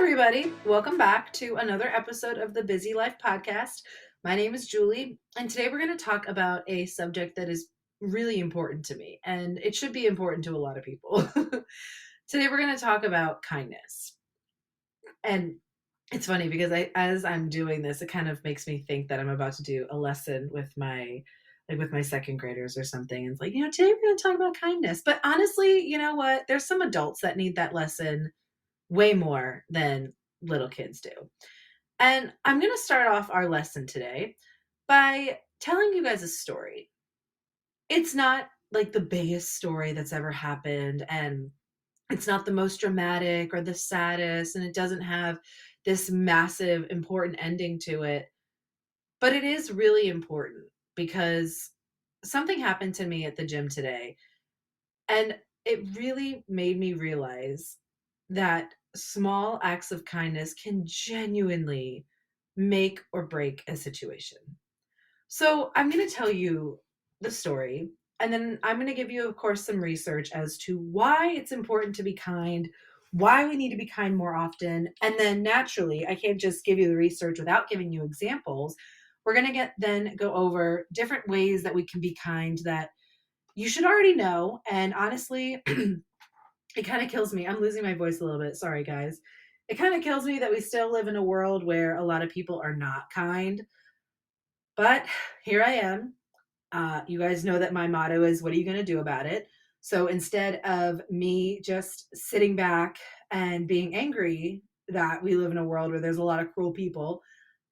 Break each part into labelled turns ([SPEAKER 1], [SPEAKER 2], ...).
[SPEAKER 1] everybody. Welcome back to another episode of the Busy Life Podcast. My name is Julie, and today we're going to talk about a subject that is really important to me, and it should be important to a lot of people. Today we're going to talk about kindness. And it's funny because as I'm doing this, it kind of makes me think that I'm about to do a lesson with my second graders or something. And it's like, today we're going to talk about kindness. But honestly, you know what? There's some adults that need that lesson way more than little kids do. And I'm going to start off our lesson today by telling you guys a story. It's not like the biggest story that's ever happened, and it's not the most dramatic or the saddest, and it doesn't have this massive, important ending to it. But it is really important because something happened to me at the gym today, and it really made me realize that small acts of kindness can genuinely make or break a situation. So I'm going to tell you the story, and then I'm going to give you, of course, some research as to why it's important to be kind, why we need to be kind more often. And then naturally, I can't just give you the research without giving you examples. We're going to then go over different ways that we can be kind that you should already know. And honestly, it kind of kills me. I'm losing my voice a little bit. Sorry, guys. It kind of kills me that we still live in a world where a lot of people are not kind. But here I am. You guys know that my motto is, what are you going to do about it? So instead of me just sitting back and being angry that we live in a world where there's a lot of cruel people,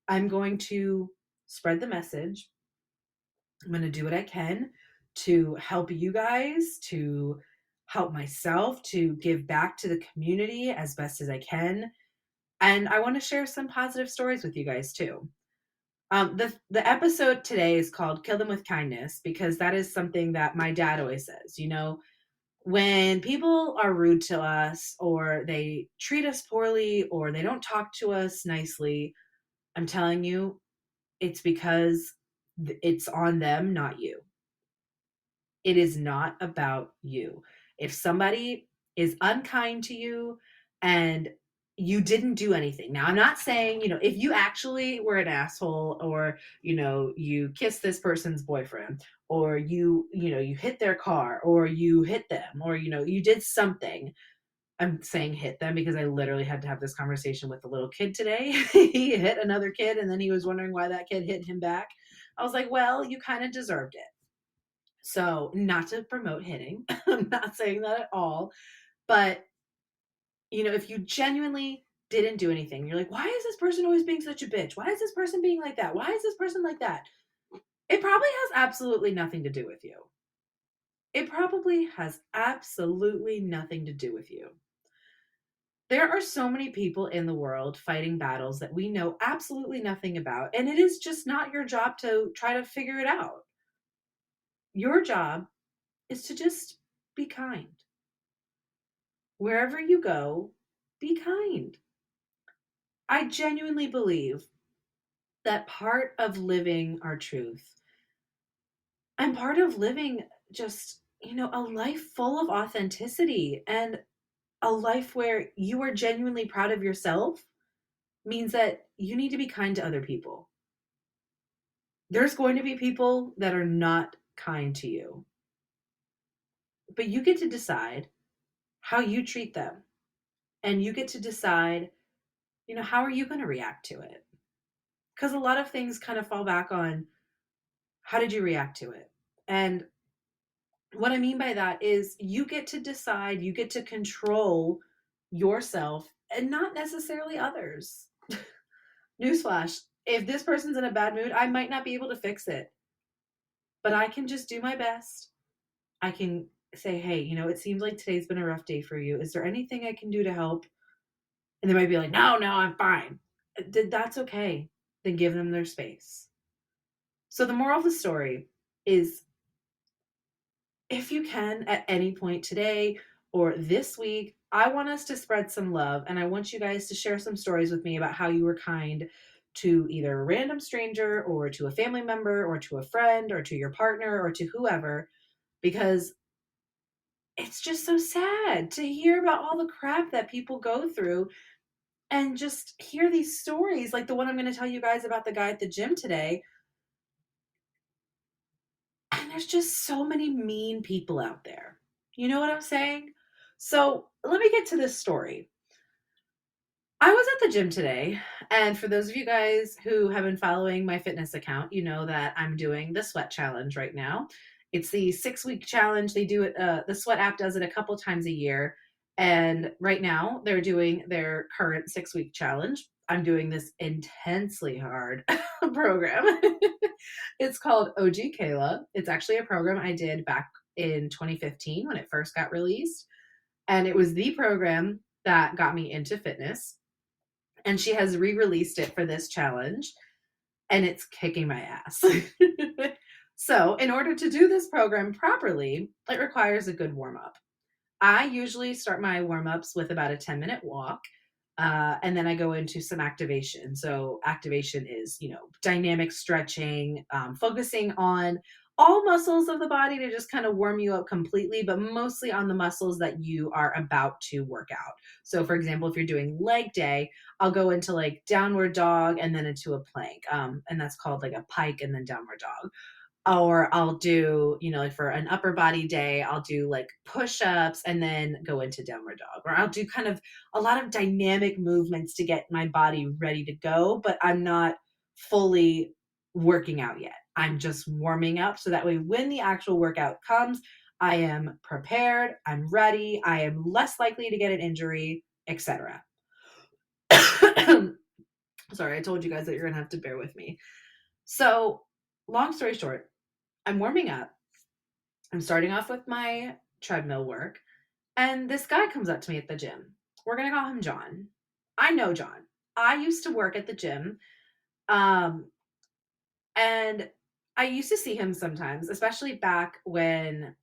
[SPEAKER 1] I'm going to spread the message. I'm going to do what I can to help you guys, to help myself, to give back to the community as best as I can. And I want to share some positive stories with you guys too. The episode today is called "Kill Them with Kindness" because that is something that my dad always says. When people are rude to us, or they treat us poorly, or they don't talk to us nicely, I'm telling you, it's because it's on them, not you. It is not about you. If somebody is unkind to you and you didn't do anything. Now, I'm not saying, if you actually were an asshole, or, you kissed this person's boyfriend, or you hit their car, or you hit them, or, you did something. I'm saying hit them because I literally had to have this conversation with a little kid today. He hit another kid, and then he was wondering why that kid hit him back. I was like, well, you kind of deserved it. So, not to promote hitting, I'm not saying that at all. But, if you genuinely didn't do anything, you're like, why is this person always being such a bitch? Why is this person being like that? Why is this person like that? It probably has absolutely nothing to do with you. It probably has absolutely nothing to do with you. There are so many people in the world fighting battles that we know absolutely nothing about, and it is just not your job to try to figure it out. Your job is to just be kind. Wherever you go, be kind. I genuinely believe that part of living our truth, and part of living just, a life full of authenticity, and a life where you are genuinely proud of yourself, means that you need to be kind to other people. There's going to be people that are not kind to you, but you get to decide how you treat them, and you get to decide, how are you going to react to it? Because a lot of things kind of fall back on, how did you react to it? And what I mean by that is, you get to decide, you get to control yourself and not necessarily others. Newsflash, if this person's in a bad mood, I might not be able to fix it, but I can just do my best. I can say, hey, it seems like today's been a rough day for you. Is there anything I can do to help? And they might be like, no, I'm fine. That's okay. Then give them their space. So the moral of the story is, if you can, at any point today or this week, I want us to spread some love, and I want you guys to share some stories with me about how you were kind to either a random stranger, or to a family member, or to a friend, or to your partner, or to whoever, because it's just so sad to hear about all the crap that people go through. and just hear these stories like the one I'm going to tell you guys about the guy at the gym today. And there's just so many mean people out there. You know what I'm saying? So let me get to this story. I was at the gym today, and for those of you guys who have been following my fitness account, you know that I'm doing the sweat challenge right now. It's the 6 week challenge. They do it, the sweat app does it a couple times a year. And right now, they're doing their current 6 week challenge. I'm doing this intensely hard program. It's called OG Kayla. It's actually a program I did back in 2015 when it first got released. And it was the program that got me into fitness, and she has re-released it for this challenge, and it's kicking my ass. So in order to do this program properly, it requires a good warm-up. I usually start my warm-ups with about a 10-minute walk, and then I go into some activation. So activation is, dynamic stretching, focusing on all muscles of the body to just kind of warm you up completely, but mostly on the muscles that you are about to work out. So, for example, if you're doing leg day, I'll go into like downward dog and then into a plank, and that's called like a pike and then downward dog. Or I'll do, like for an upper body day, I'll do like push ups and then go into downward dog. Or I'll do kind of a lot of dynamic movements to get my body ready to go, but I'm not fully working out yet. I'm just warming up so that way when the actual workout comes, I am prepared, I'm ready, I am less likely to get an injury, etc. Sorry, I told you guys that you're going to have to bear with me. So, long story short, I'm warming up. I'm starting off with my treadmill work, and this guy comes up to me at the gym. We're going to call him John. I know John. I used to work at the gym, um, and I used to see him sometimes, especially back when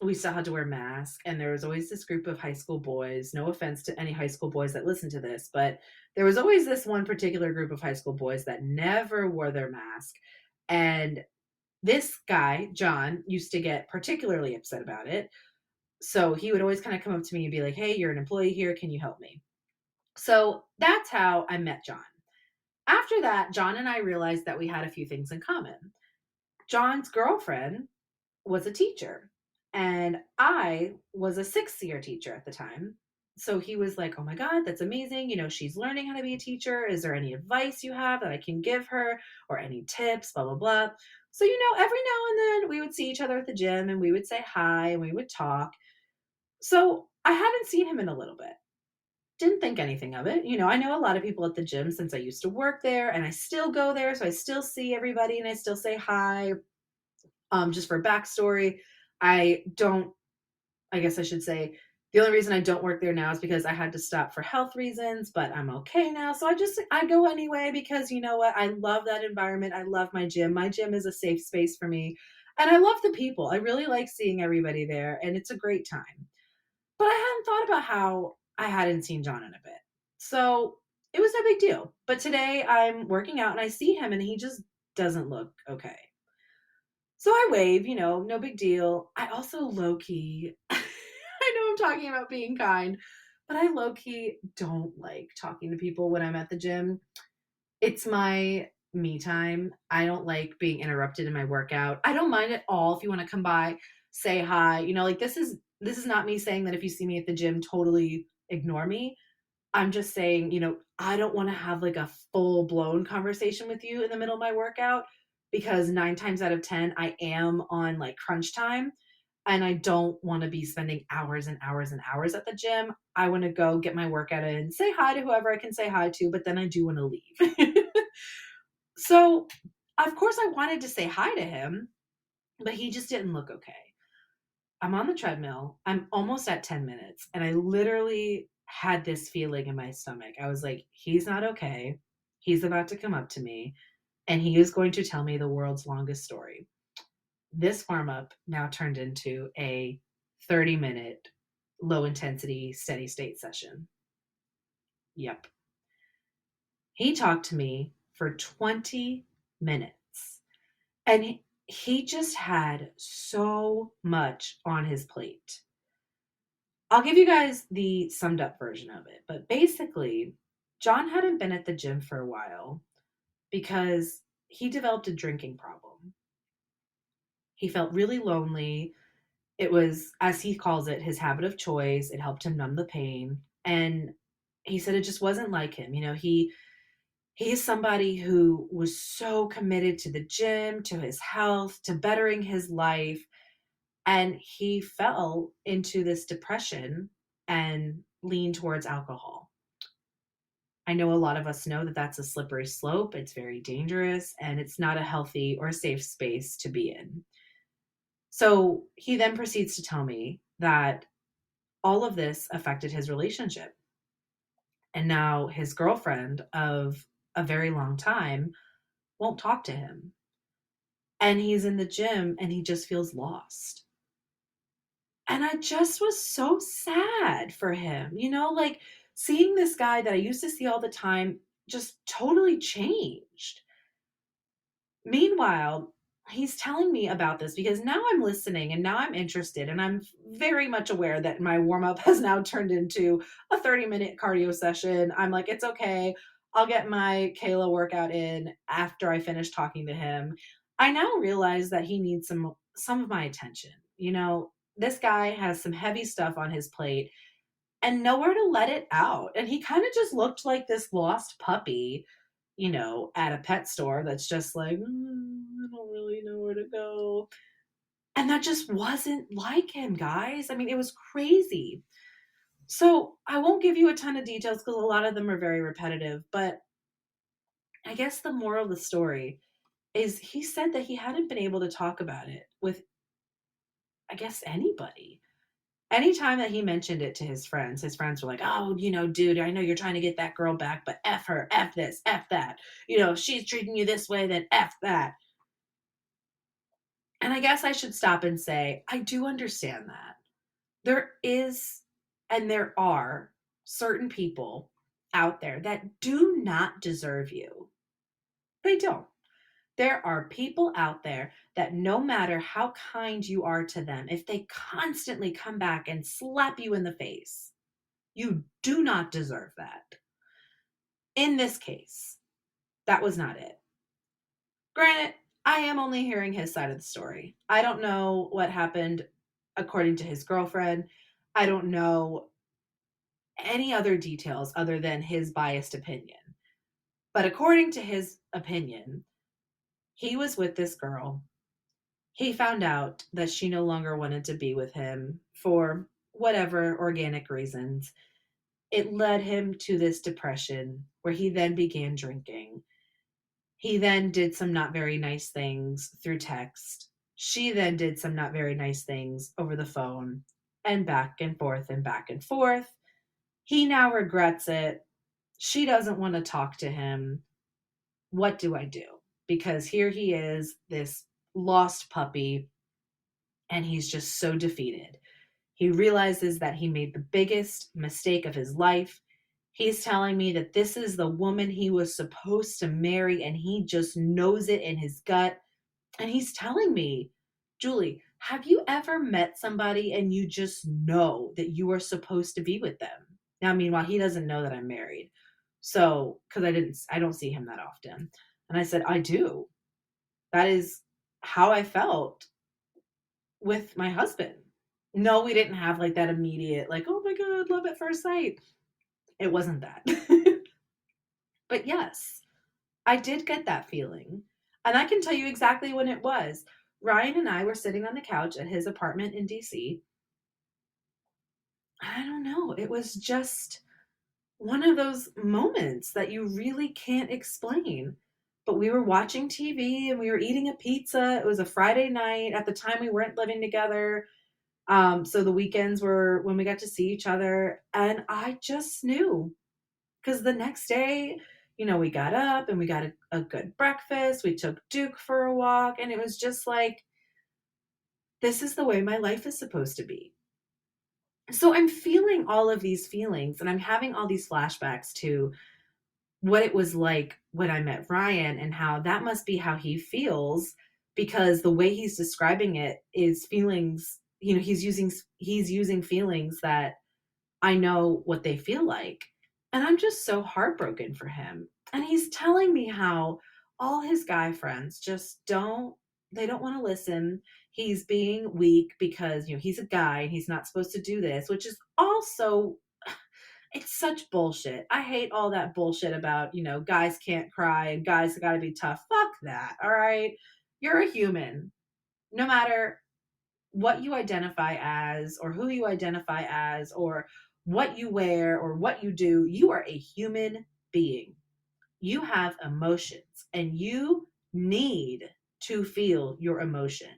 [SPEAKER 1] we still had to wear masks. And there was always this group of high school boys. No offense to any high school boys that listen to this, but there was always this one particular group of high school boys that never wore their mask. And this guy, John, used to get particularly upset about it. So he would always kind of come up to me and be like, "Hey, you're an employee here. Can you help me?" So that's how I met John. After that, John and I realized that we had a few things in common. John's girlfriend was a teacher, and I was a sixth year teacher at the time. So he was like, "Oh my God, that's amazing. She's learning how to be a teacher. Is there any advice you have that I can give her or any tips, blah, blah, blah." So, every now and then we would see each other at the gym and we would say hi and we would talk. So I hadn't seen him in a little bit. Didn't think anything of it. I know a lot of people at the gym since I used to work there and I still go there. So I still see everybody and I still say hi. Just for backstory, I don't I guess I should say the only reason I don't work there now is because I had to stop for health reasons, but I'm okay now. So I go anyway because you know what? I love that environment. I love my gym. My gym is a safe space for me. And I love the people. I really like seeing everybody there and it's a great time. But I hadn't thought about how I hadn't seen John in a bit. So it was no big deal. But today I'm working out and I see him and he just doesn't look okay. So I wave, no big deal. I also low key, I know I'm talking about being kind, but I low key don't like talking to people when I'm at the gym. It's my me time. I don't like being interrupted in my workout. I don't mind at all if you want to come by, say hi. Like this is not me saying that if you see me at the gym, totally ignore me. I'm just saying, I don't want to have like a full blown conversation with you in the middle of my workout because 9 times out of 10, I am on like crunch time and I don't want to be spending hours and hours and hours at the gym. I want to go get my workout in, say hi to whoever I can say hi to, but then I do want to leave. So, of course, I wanted to say hi to him, but he just didn't look okay. I'm on the treadmill. I'm almost at 10 minutes, and I literally had this feeling in my stomach. I was like, he's not okay. He's about to come up to me, and he is going to tell me the world's longest story. This warm up now turned into a 30-minute low intensity steady state session. Yep. He talked to me for 20 minutes, and he just had so much on his plate. I'll give you guys the summed up version of it. But basically, John hadn't been at the gym for a while because he developed a drinking problem. He felt really lonely. It was, as he calls it, his habit of choice. It helped him numb the pain. And he said it just wasn't like him. He's somebody who was so committed to the gym, to his health, to bettering his life. And he fell into this depression and leaned towards alcohol. I know a lot of us know that that's a slippery slope. It's very dangerous and it's not a healthy or safe space to be in. So he then proceeds to tell me that all of this affected his relationship. And now his girlfriend of a very long time won't talk to him. And he's in the gym and he just feels lost. And I just was so sad for him, like seeing this guy that I used to see all the time just totally changed. Meanwhile, he's telling me about this because now I'm listening and now I'm interested. And I'm very much aware that my warm up has now turned into a 30-minute cardio session. I'm like, it's okay. I'll get my Kayla workout in after I finish talking to him. I now realize that he needs some of my attention. This guy has some heavy stuff on his plate and nowhere to let it out. And he kind of just looked like this lost puppy, at a pet store that's just like, I don't really know where to go. And that just wasn't like him, guys. I mean, it was crazy. So I won't give you a ton of details because a lot of them are very repetitive. But I guess the moral of the story is he said that he hadn't been able to talk about it with, I guess, anybody. Anytime that he mentioned it to his friends were like, oh, dude, I know you're trying to get that girl back, but F her, F this, F that. If she's treating you this way, then F that. And I guess I should stop and say, I do understand that. There is, and there are certain people out there that do not deserve you. They don't. There are people out there that no matter how kind you are to them, if they constantly come back and slap you in the face, you do not deserve that. In this case, that was not it. Granted, I am only hearing his side of the story. I don't know what happened according to his girlfriend. I don't know any other details other than his biased opinion. But according to his opinion, he was with this girl. He found out that she no longer wanted to be with him for whatever organic reasons. It led him to this depression where he then began drinking. He then did some not very nice things through text. She then did some not very nice things over the phone, and back and forth and back and forth. He now regrets it. She doesn't want to talk to him. What do I do? Because here he is, this lost puppy, and he's just so defeated. He realizes that he made the biggest mistake of his life. He's telling me that this is the woman he was supposed to marry, and he just knows it in his gut. And he's telling me, Julie, have you ever met somebody and you just know that you are supposed to be with them? Now, meanwhile, he doesn't know that I'm married. So, because I don't see him that often. And I said, I do. That is how I felt with my husband. No, we didn't have like that immediate, like, oh my God, love at first sight. It wasn't that. But yes, I did get that feeling. And I can tell you exactly when it was. Ryan and I were sitting on the couch at his apartment in DC. I don't know. It was just one of those moments that you really can't explain. But we were watching TV and we were eating a pizza. It was a Friday night. At the time, we weren't living together. So the weekends were when we got to see each other. And I just knew because the next day, we got up and we got a good breakfast. We took Duke for a walk. And it was just like, this is the way my life is supposed to be. So I'm feeling all of these feelings and I'm having all these flashbacks to what it was like when I met Ryan and how that must be how he feels because the way he's describing it is feelings, he's using feelings that I know what they feel like. And I'm just so heartbroken for him. And he's telling me how all his guy friends just don't want to listen. He's being weak because, he's a guy and he's not supposed to do this, which is also it's such bullshit. I hate all that bullshit about, guys can't cry and guys got to be tough. Fuck that. All right. You're a human. No matter what you identify as or who you identify as or what you wear or what you do, you are a human being. You have emotions and you need to feel your emotions.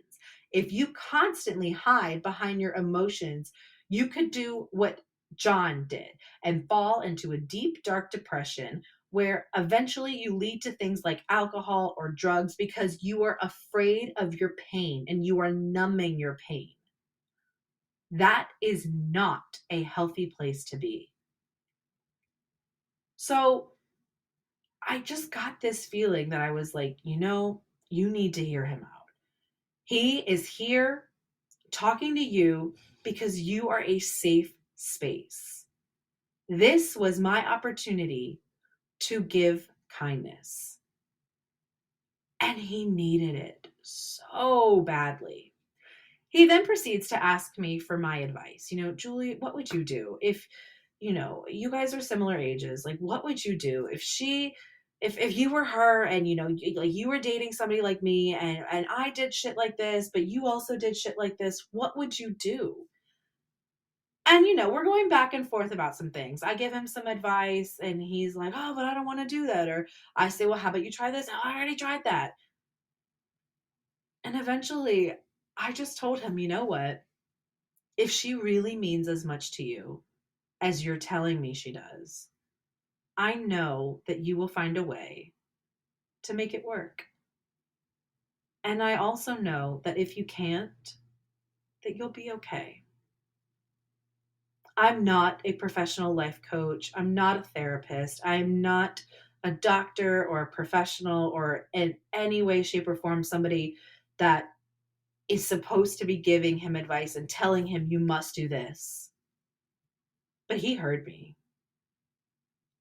[SPEAKER 1] If you constantly hide behind your emotions, you could do what John did and fall into a deep, dark depression where eventually you lead to things like alcohol or drugs because you are afraid of your pain and you are numbing your pain. That is not a healthy place to be. So I just got this feeling that I was like, you need to hear him out. He is here talking to you because you are a safe space. This was my opportunity to give kindness. And he needed it so badly. He then proceeds to ask me for my advice. Julie, what would you do if, you guys are similar ages? Like, what would you do if you were her and, like you were dating somebody like me and I did shit like this, but you also did shit like this, what would you do? And, we're going back and forth about some things. I give him some advice and he's like, oh, but I don't want to do that. Or I say, well, how about you try this? Oh, I already tried that. And eventually I just told him, you know what? If she really means as much to you as you're telling me she does, I know that you will find a way to make it work. And I also know that if you can't, that you'll be okay. I'm not a professional life coach. I'm not a therapist. I'm not a doctor or a professional or in any way, shape, or form somebody that is supposed to be giving him advice and telling him, you must do this. But he heard me.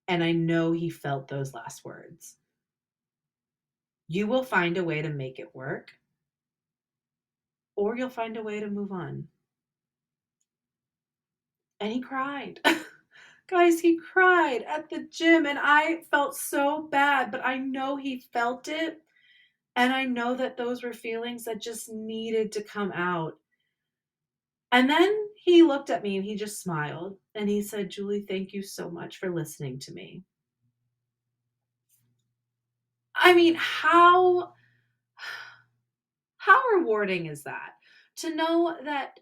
[SPEAKER 1] And I know he felt those last words. You will find a way to make it work, or you'll find a way to move on. And he cried. Guys, he cried at the gym, and I felt so bad, but I know he felt it. And I know that those were feelings that just needed to come out. And then he looked at me and he just smiled and he said, Julie, thank you so much for listening to me. I mean, how rewarding is that? To know that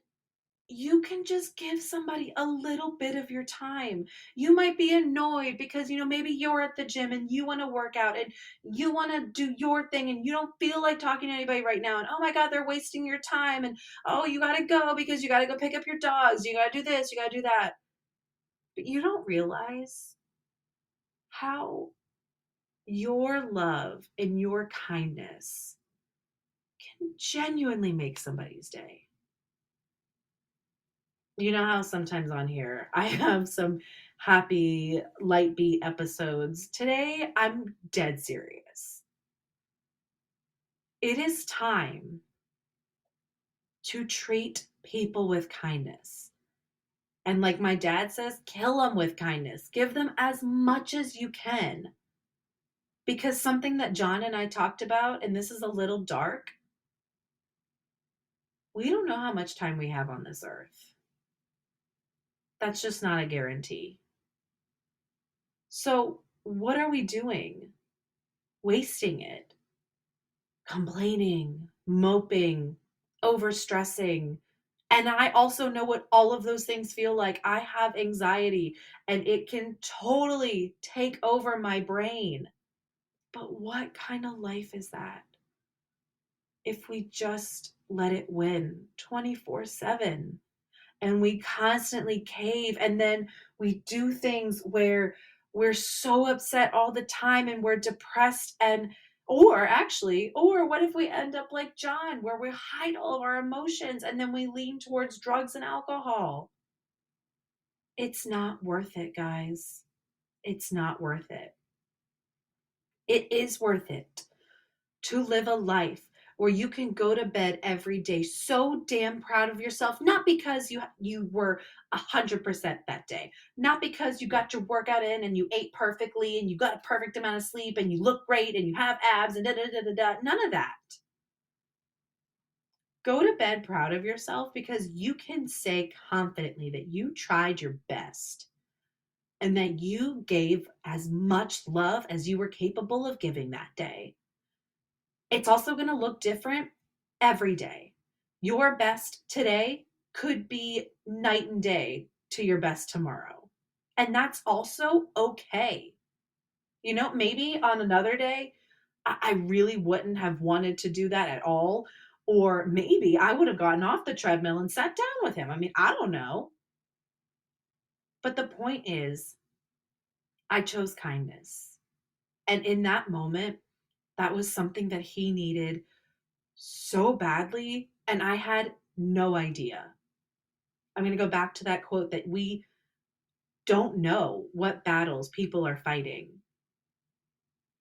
[SPEAKER 1] you can just give somebody a little bit of your time. You might be annoyed because, maybe you're at the gym and you want to work out and you want to do your thing and you don't feel like talking to anybody right now. And oh my God, they're wasting your time. And oh, you got to go because you got to go pick up your dogs. You got to do this, you got to do that. But you don't realize how your love and your kindness can genuinely make somebody's day. You know how sometimes on here I have some happy light beat episodes. Today I'm dead serious. It is time to treat people with kindness. And like my dad says, kill them with kindness. Give them as much as you can. Because something that John and I talked about, and this is a little dark, we don't know how much time we have on this earth. That's just not a guarantee. So, what are we doing? Wasting it, complaining, moping, overstressing. And I also know what all of those things feel like. I have anxiety and it can totally take over my brain. But what kind of life is that if we just let it win 24/7? And we constantly cave and then we do things where we're so upset all the time and we're depressed or what if we end up like John where we hide all of our emotions and then we lean towards drugs and alcohol? It's not worth it, guys. it's not worth it. It is worth it to live a life where you can go to bed every day so damn proud of yourself, not because you were 100% that day, not because you got your workout in and you ate perfectly and you got a perfect amount of sleep and you look great and you have abs and da da da da da. None of that. Go to bed proud of yourself because you can say confidently that you tried your best and that you gave as much love as you were capable of giving that day. It's also going to look different every day. Your best today could be night and day to your best tomorrow. And that's also okay. Maybe on another day, I really wouldn't have wanted to do that at all. Or maybe I would have gotten off the treadmill and sat down with him. I mean, I don't know. But the point is, I chose kindness. And in that moment, that was something that he needed so badly. And I had no idea. I'm going to go back to that quote that we don't know what battles people are fighting.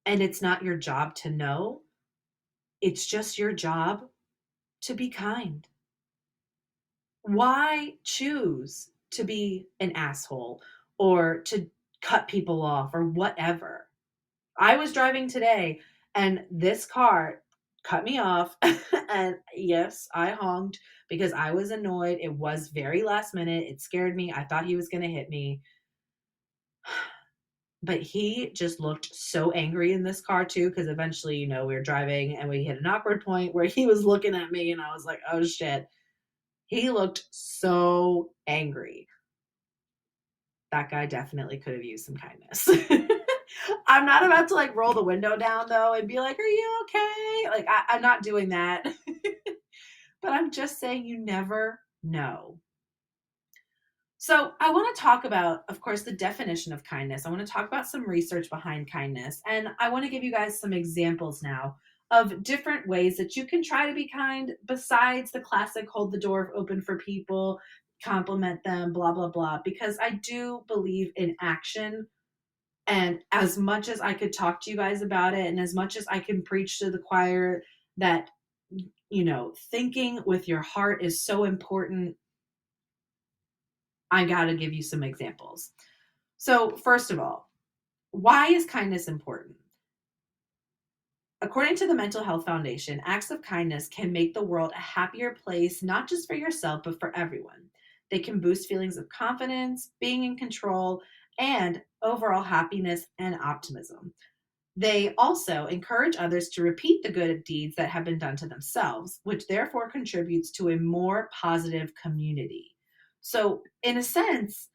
[SPEAKER 1] And it's not your job to know, it's just your job to be kind. Why choose to be an asshole or to cut people off or whatever? I was driving today and this car cut me off. And yes, I honked because I was annoyed. It was very last minute. It scared me. I thought he was going to hit me. But he just looked so angry in this car too, because eventually, we were driving and we hit an awkward point where he was looking at me and I was like, oh shit. He looked so angry. That guy definitely could have used some kindness. I'm not about to like roll the window down though and be like, are you okay? Like, I'm not doing that. But I'm just saying you never know. So I want to talk about, of course, the definition of kindness. I want to talk about some research behind kindness. And I want to give you guys some examples now of different ways that you can try to be kind besides the classic hold the door open for people, compliment them, blah, blah, blah. Because I do believe in action. And as much as I could talk to you guys about it, and as much as I can preach to the choir that, thinking with your heart is so important, I got to give you some examples. So, first of all, why is kindness important? According to the Mental Health Foundation, acts of kindness can make the world a happier place, not just for yourself, but for everyone. They can boost feelings of confidence, being in control, and overall happiness and optimism. They also encourage others to repeat the good deeds that have been done to themselves, which therefore contributes to a more positive community. So, in a sense,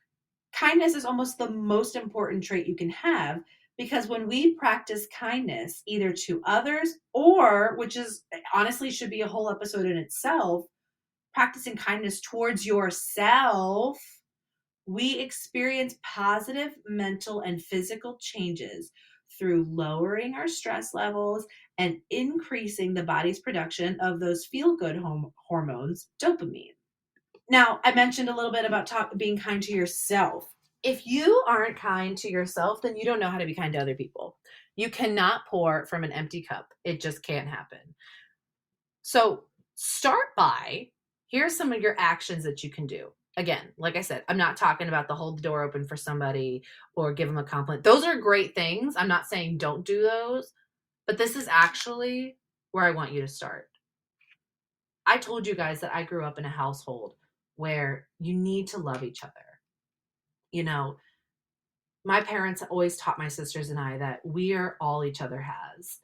[SPEAKER 1] kindness is almost the most important trait you can have because when we practice kindness either to others or, which is honestly should be a whole episode in itself, practicing kindness towards yourself, we experience positive mental and physical changes through lowering our stress levels and increasing the body's production of those feel good hormones, dopamine. Now, I mentioned a little bit about being kind to yourself. If you aren't kind to yourself, then you don't know how to be kind to other people. You cannot pour from an empty cup. It just can't happen. So start by, here's some of your actions that you can do. Again, like I said, I'm not talking about the hold the door open for somebody or give them a compliment. Those are great things. I'm not saying don't do those, but this is actually where I want you to start. I told you guys that I grew up in a household where you need to love each other. My parents always taught my sisters and I that we are all each other has.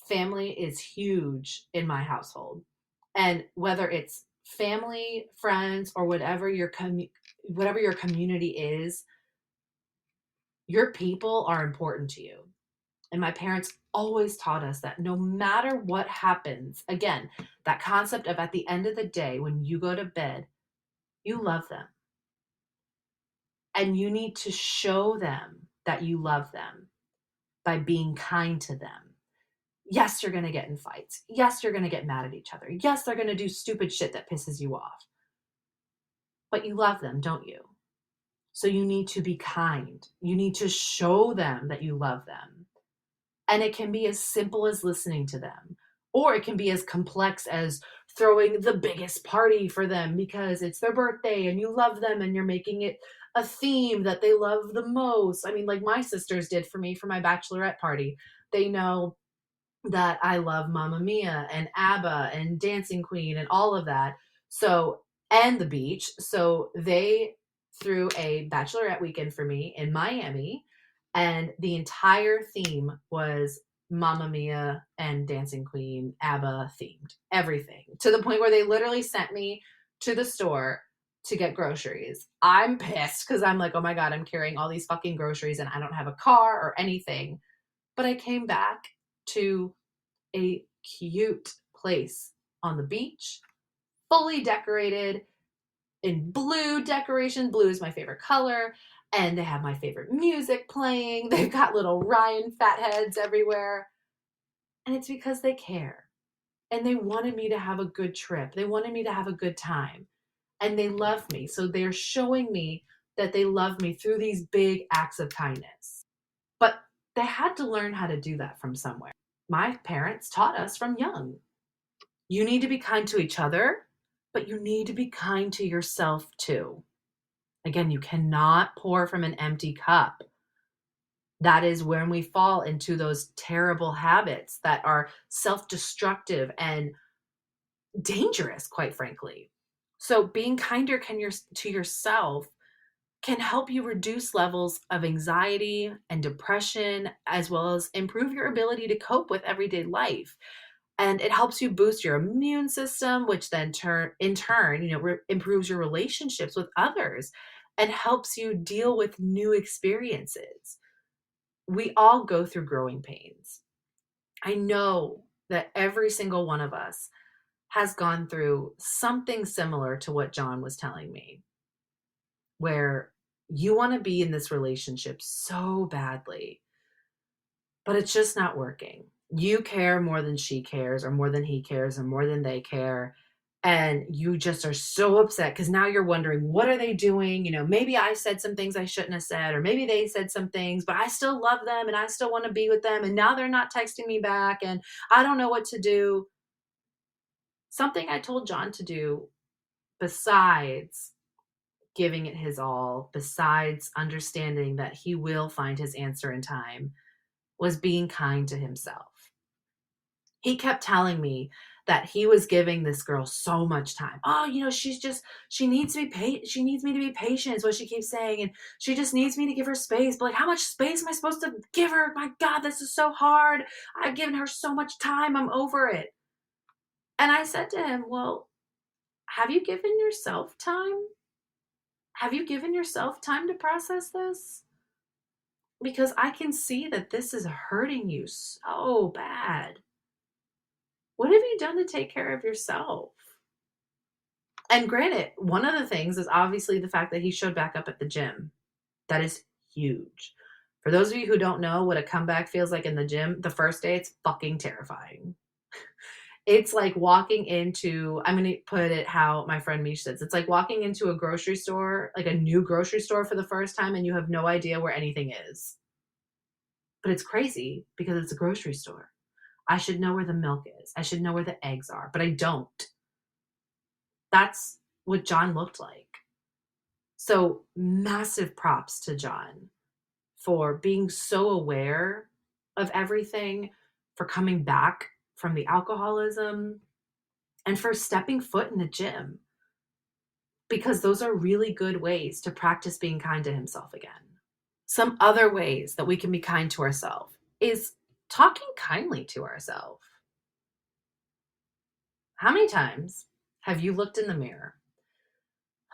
[SPEAKER 1] Family is huge in my household. And whether it's family, friends, or whatever your community is, your people are important to you. And my parents always taught us that no matter what happens, again, that concept of at the end of the day, when you go to bed, you love them. And you need to show them that you love them by being kind to them. Yes, you're going to get in fights. Yes, you're going to get mad at each other. Yes, they're going to do stupid shit that pisses you off. But you love them, don't you? So you need to be kind. You need to show them that you love them. And it can be as simple as listening to them, or it can be as complex as throwing the biggest party for them because it's their birthday and you love them and you're making it a theme that they love the most. I mean, like my sisters did for me for my bachelorette party. They know that I love Mamma Mia and ABBA and Dancing Queen and all of that. So, and the beach. So they threw a bachelorette weekend for me in Miami, and the entire theme was Mamma Mia and Dancing Queen, ABBA themed, everything, to the point where they literally sent me to the store to get groceries. I'm pissed because I'm like, oh my God, I'm carrying all these fucking groceries and I don't have a car or anything. But I came back to a cute place on the beach, fully decorated in blue decoration. Blue is my favorite color. And they have my favorite music playing. They've got little Ryan fatheads everywhere. And it's because they care. And they wanted me to have a good trip. They wanted me to have a good time. And they love me. So they're showing me that they love me through these big acts of kindness. But they had to learn how to do that from somewhere. My parents taught us from young. You need to be kind to each other, but you need to be kind to yourself too. Again, you cannot pour from an empty cup. That is when we fall into those terrible habits that are self destructive and dangerous, quite frankly. So, being kinder to yourself can help you reduce levels of anxiety and depression, as well as improve your ability to cope with everyday life. And it helps you boost your immune system, which then in turn, improves your relationships with others and helps you deal with new experiences. We all go through growing pains. I know that every single one of us has gone through something similar to what John was telling me, where you want to be in this relationship so badly, but it's just not working. You care more than she cares, or more than he cares, or more than they care. And you just are so upset because now you're wondering, what are they doing? Maybe I said some things I shouldn't have said, or maybe they said some things, but I still love them and I still want to be with them. And now they're not texting me back and I don't know what to do. Something I told John to do, besides giving it his all, besides understanding that he will find his answer in time, was being kind to himself. He kept telling me that he was giving this girl so much time. Oh, she needs to be she needs me to be patient is what she keeps saying. And she just needs me to give her space. But like, how much space am I supposed to give her? My God, this is so hard. I've given her so much time. I'm over it. And I said to him, well, have you given yourself time? Have you given yourself time to process this? Because I can see that this is hurting you so bad. What have you done to take care of yourself? And granted, one of the things is obviously the fact that he showed back up at the gym. That is huge. For those of you who don't know what a comeback feels like in the gym, the first day it's fucking terrifying. It's like walking into, I'm going to put it how my friend Mish says, it's like walking into a grocery store, like a new grocery store for the first time, and you have no idea where anything is. But it's crazy because it's a grocery store. I should know where the milk is. I should know where the eggs are, but I don't. That's what John looked like. So massive props to John for being so aware of everything, for coming back from the alcoholism, and for stepping foot in the gym, because those are really good ways to practice being kind to himself again. Some other ways that we can be kind to ourselves is talking kindly to ourselves. How many times have you looked in the mirror?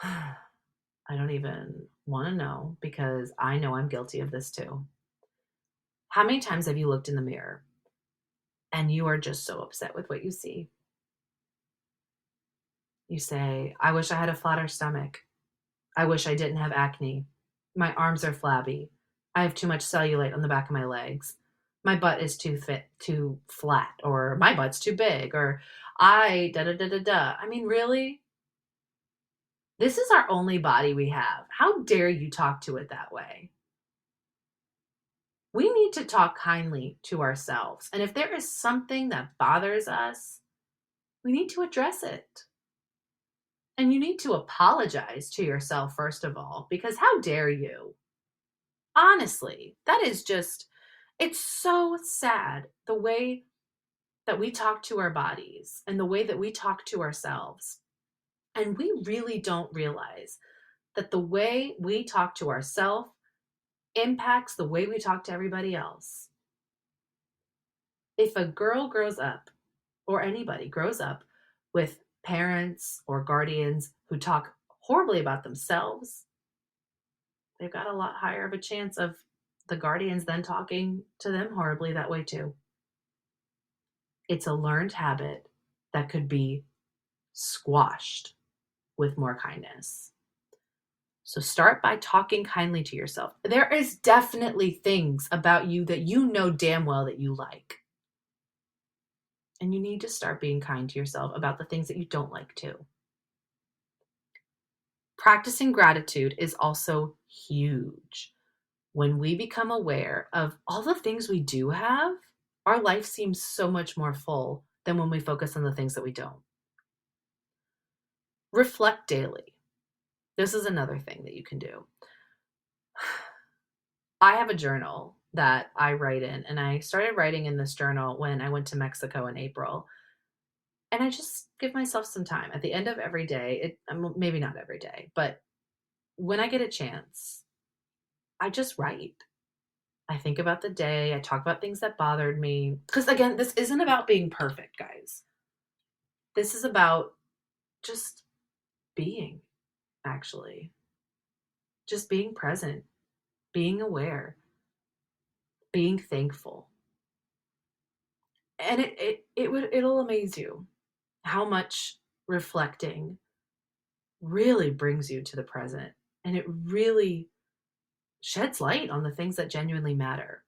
[SPEAKER 1] I don't even want to know because I know I'm guilty of this too. How many times have you looked in the mirror and you are just so upset with what you see? You say, I wish I had a flatter stomach. I wish I didn't have acne. My arms are flabby. I have too much cellulite on the back of my legs. My butt is too flat, or my butt's too big, or I da da da da da. I mean, really? This is our only body we have. How dare you talk to it that way? We need to talk kindly to ourselves. And if there is something that bothers us, we need to address it. And you need to apologize to yourself, first of all, because how dare you? Honestly, that is just, it's so sad the way that we talk to our bodies and the way that we talk to ourselves. And we really don't realize that the way we talk to ourselves impacts the way we talk to everybody else. If a girl grows up, or anybody grows up with parents or guardians who talk horribly about themselves, they've got a lot higher of a chance of the guardians then talking to them horribly that way too. It's a learned habit that could be squashed with more kindness. So start by talking kindly to yourself. There is definitely things about you that you know damn well that you like. And you need to start being kind to yourself about the things that you don't like too. Practicing gratitude is also huge. When we become aware of all the things we do have, our life seems so much more full than when we focus on the things that we don't. Reflect daily. This is another thing that you can do. I have a journal that I write in, and I started writing in this journal when I went to Mexico in April. And I just give myself some time at the end of every day. Maybe not every day, but when I get a chance, I just write. I think about the day. I talk about things that bothered me. Because again, this isn't about being perfect, guys. This is about just being, actually. Just being present, being aware, being thankful. And it'll amaze you how much reflecting really brings you to the present. And it really sheds light on the things that genuinely matter.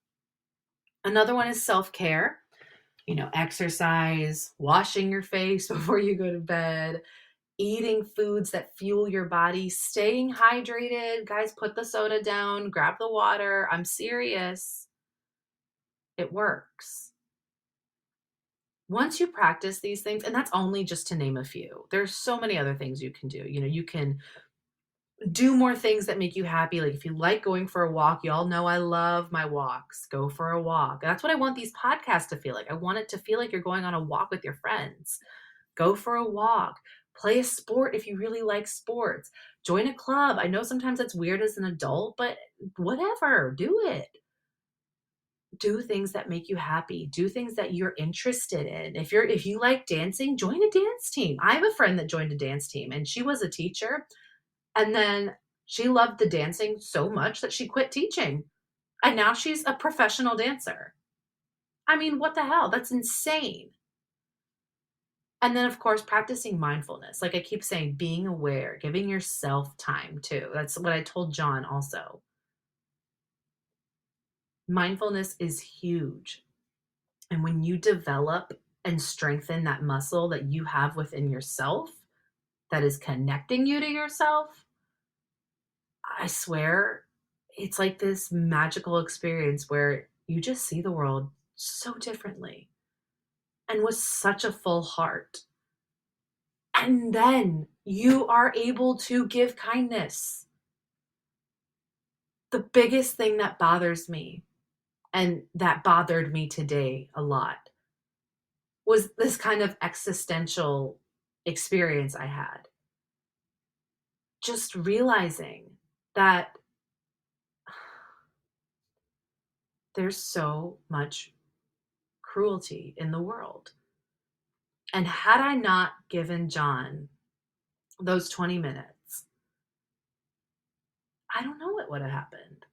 [SPEAKER 1] Another one is self-care. Exercise, washing your face before you go to bed, eating foods that fuel your body, staying hydrated. Guys, put the soda down, grab the water. I'm serious. It works. Once you practice these things, and that's only just to name a few, there's so many other things you can do. You can do more things that make you happy. Like if you like going for a walk, y'all know I love my walks. Go for a walk. That's what I want these podcasts to feel like. I want it to feel like you're going on a walk with your friends. Go for a walk. Play a sport if you really like sports. Join a club. I know sometimes that's weird as an adult, but whatever, do it. Do things that make you happy. Do things that you're interested in. If you like dancing, join a dance team. I have a friend that joined a dance team and she was a teacher. And then she loved the dancing so much that she quit teaching. And now she's a professional dancer. I mean, what the hell? That's insane. And then, of course, practicing mindfulness. Like I keep saying, being aware, giving yourself time too. That's what I told John also. Mindfulness is huge. And when you develop and strengthen that muscle that you have within yourself that is connecting you to yourself, I swear it's like this magical experience where you just see the world so differently and with such a full heart. And then you are able to give kindness. The biggest thing that bothers me, and that bothered me today a lot, was this kind of existential experience I had. Just realizing that there's so much cruelty in the world. And had I not given John those 20 minutes, I don't know what would have happened.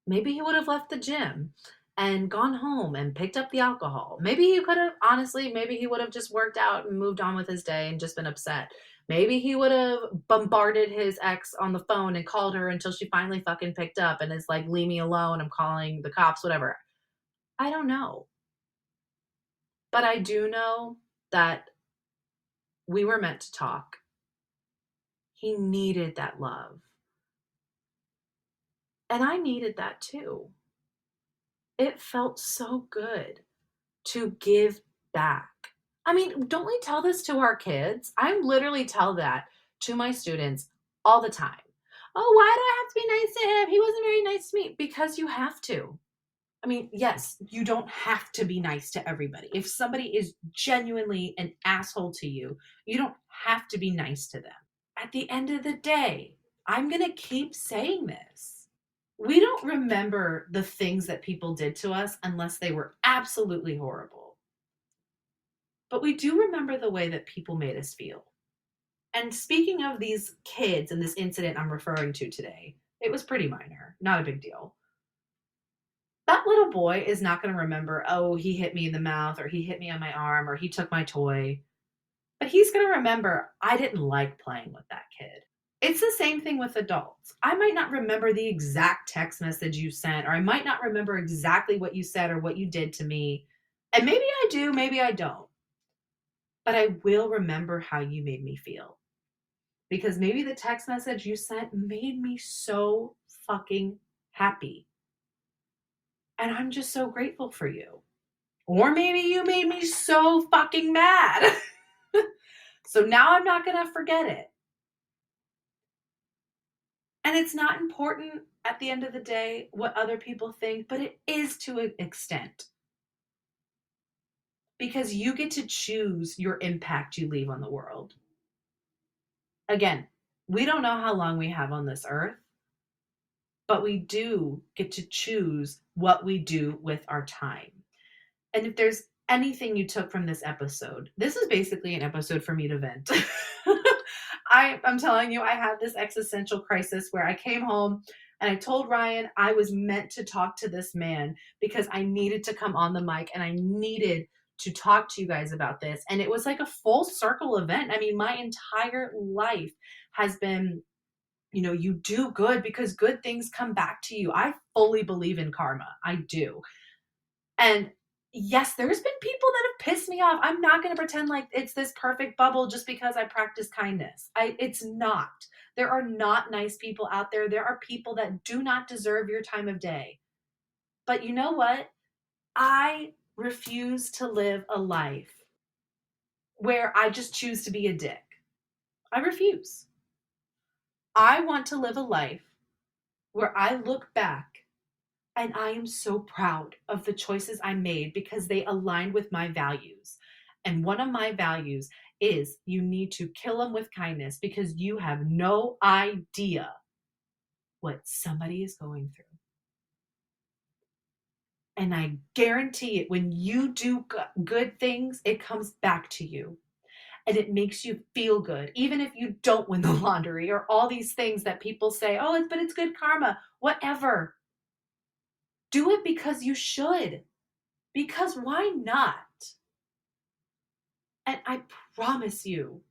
[SPEAKER 1] Maybe he would have left the gym and gone home and picked up the alcohol. Maybe he could have, honestly, maybe he would have just worked out and moved on with his day and just been upset. Maybe he would have bombarded his ex on the phone and called her until she finally fucking picked up and is like, leave me alone. I'm calling the cops, whatever. I don't know. But I do know that we were meant to talk. He needed that love. And I needed that too. It felt so good to give back. I mean, don't we tell this to our kids? I literally tell that to my students all the time. Oh, why do I have to be nice to him? He wasn't very nice to me. Because you have to. I mean, yes, you don't have to be nice to everybody. If somebody is genuinely an asshole to you, you don't have to be nice to them. At the end of the day, I'm going to keep saying this. We don't remember the things that people did to us unless they were absolutely horrible. But we do remember the way that people made us feel. And speaking of these kids and this incident I'm referring to today, it was pretty minor, not a big deal. That little boy is not going to remember, oh, he hit me in the mouth, or he hit me on my arm, or he took my toy. But he's going to remember, I didn't like playing with that kid. It's the same thing with adults. I might not remember the exact text message you sent, or I might not remember exactly what you said or what you did to me. And maybe I do, maybe I don't. But I will remember how you made me feel. Because maybe the text message you sent made me so fucking happy. And I'm just so grateful for you. Or maybe you made me so fucking mad. So now I'm not going to forget it. And it's not important at the end of the day what other people think, but it is to an extent. Because you get to choose your impact you leave on the world. Again, we don't know how long we have on this earth, but we do get to choose what we do with our time. And if there's anything you took from this episode, this is basically an episode for me to vent. I'm telling you, I had this existential crisis where I came home and I told Ryan I was meant to talk to this man because I needed to come on the mic and I needed to talk to you guys about this. And it was like a full circle event. I mean, my entire life has been, you do good because good things come back to you. I fully believe in karma. I do. And yes, there's been people that have pissed me off. I'm not going to pretend like it's this perfect bubble just because I practice kindness. It's not. There are not nice people out there. There are people that do not deserve your time of day. But you know what? I refuse to live a life where I just choose to be a dick. I refuse. I want to live a life where I look back and I am so proud of the choices I made because they aligned with my values. And one of my values is you need to kill them with kindness because you have no idea what somebody is going through. And I guarantee it, when you do good things, it comes back to you. And it makes you feel good, even if you don't win the lottery or all these things that people say, oh, but it's good karma, whatever. Do it because you should. Because why not? And I promise you,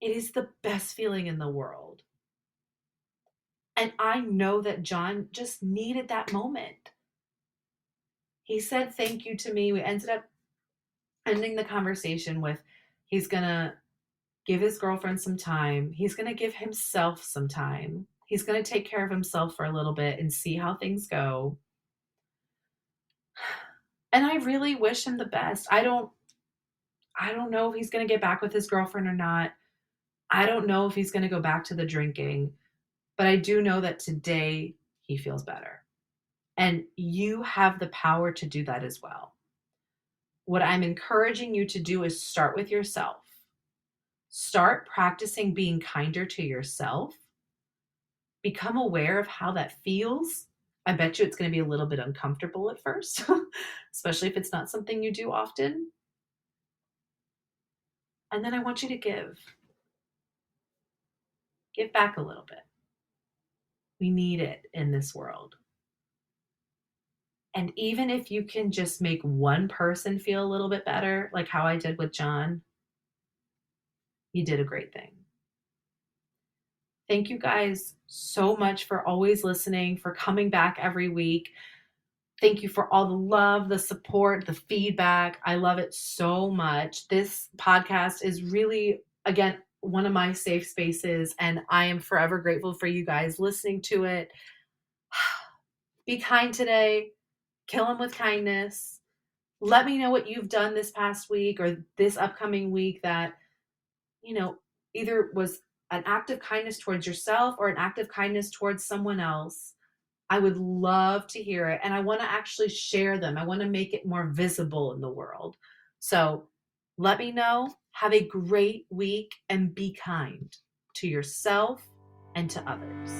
[SPEAKER 1] it is the best feeling in the world. And I know that John just needed that moment. He said thank you to me. We ended up ending the conversation with he's going to give his girlfriend some time. He's going to give himself some time. He's going to take care of himself for a little bit and see how things go. And I really wish him the best. I don't know if he's going to get back with his girlfriend or not. I don't know if he's going to go back to the drinking, but I do know that today he feels better. And you have the power to do that as well. What I'm encouraging you to do is start with yourself. Start practicing being kinder to yourself. Become aware of how that feels. I bet you it's going to be a little bit uncomfortable at first, especially if it's not something you do often. And then I want you to give. Give back a little bit. We need it in this world. And even if you can just make one person feel a little bit better, like how I did with John, you did a great thing. Thank you guys so much for always listening, for coming back every week. Thank you for all the love, the support, the feedback. I love it so much. This podcast is really, again, one of my safe spaces, and I am forever grateful for you guys listening to it. Be kind today. Kill them with kindness. Let me know what you've done this past week or this upcoming week that, you know, either was an act of kindness towards yourself or an act of kindness towards someone else. I would love to hear it. And I want to actually share them. I want to make it more visible in the world. So let me know. Have a great week and be kind to yourself and to others.